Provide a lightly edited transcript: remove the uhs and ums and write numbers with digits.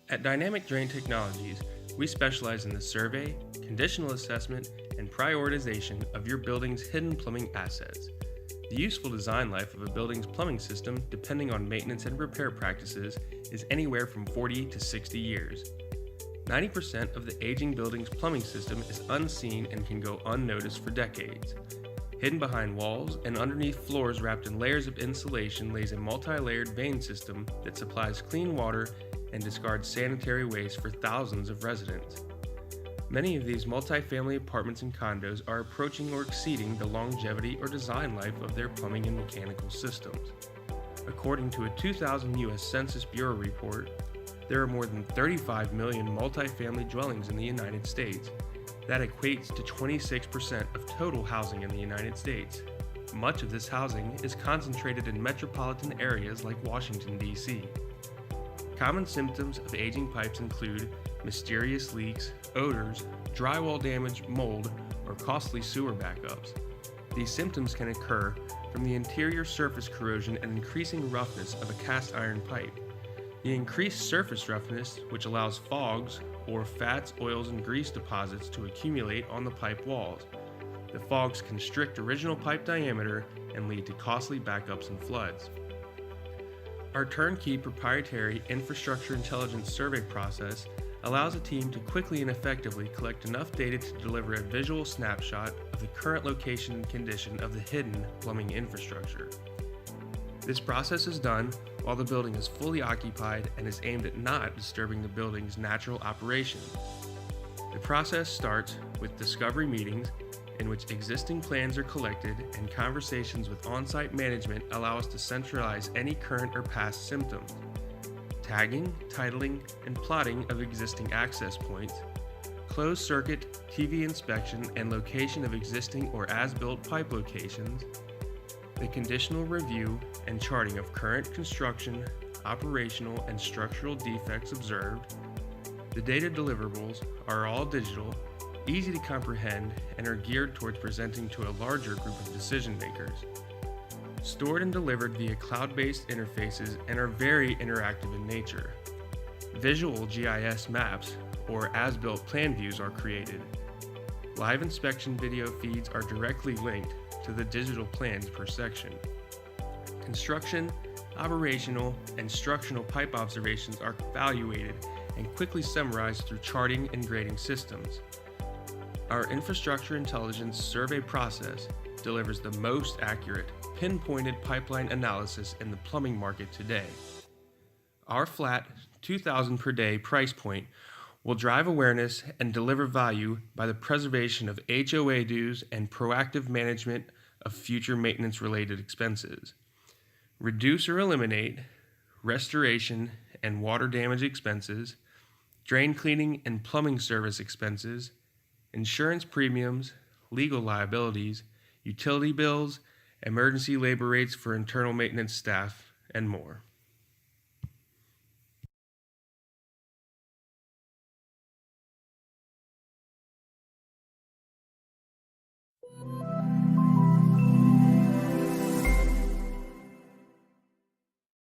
At Dynamic Drain Technologies, we specialize in the survey, conditional assessment, and prioritization of your building's hidden plumbing assets. The useful design life of a building's plumbing system, depending on maintenance and repair practices, is anywhere from 40 to 60 years. 90% of the aging building's plumbing system is unseen and can go unnoticed for decades. Hidden behind walls and underneath floors wrapped in layers of insulation lays a multi-layered vein system that supplies clean water and discards sanitary waste for thousands of residents. Many of these multifamily apartments and condos are approaching or exceeding the longevity or design life of their plumbing and mechanical systems. According to a 2000 U.S. Census Bureau report, there are more than 35 million multifamily dwellings in the United States. That equates to 26% of total housing in the United States. Much of this housing is concentrated in metropolitan areas like Washington, D.C. Common symptoms of aging pipes include mysterious leaks, odors, drywall damage, mold, or costly sewer backups. These symptoms can occur from the interior surface corrosion and increasing roughness of a cast iron pipe. The increased surface roughness, which allows fogs, or fats, oils, and grease deposits to accumulate on the pipe walls. The fogs constrict original pipe diameter and lead to costly backups and floods. Our turnkey proprietary infrastructure intelligence survey process allows a team to quickly and effectively collect enough data to deliver a visual snapshot of the current location and condition of the hidden plumbing infrastructure. This process is done while the building is fully occupied and is aimed at not disturbing the building's natural operation. The process starts with discovery meetings in which existing plans are collected and conversations with on-site management allow us to centralize any current or past symptoms. Tagging, titling, and plotting of existing access points, closed-circuit TV inspection and location of existing or as-built pipe locations, the conditional review and charting of current construction, operational, and structural defects observed. The data deliverables are all digital, easy to comprehend, and are geared towards presenting to a larger group of decision makers. Stored and delivered via cloud-based interfaces and are very interactive in nature. Visual GIS maps, or as-built plan views, are created. Live inspection video feeds are directly linked to the digital plans per section. Construction, operational, and structural pipe observations are evaluated and quickly summarized through charting and grading systems. Our infrastructure intelligence survey process delivers the most accurate, pinpointed pipeline analysis in the plumbing market today. Our flat $2,000 per day price point will drive awareness and deliver value by the preservation of HOA dues and proactive management of future maintenance-related expenses. Reduce or eliminate restoration and water damage expenses, drain cleaning and plumbing service expenses, insurance premiums, legal liabilities, utility bills, emergency labor rates for internal maintenance staff, and more.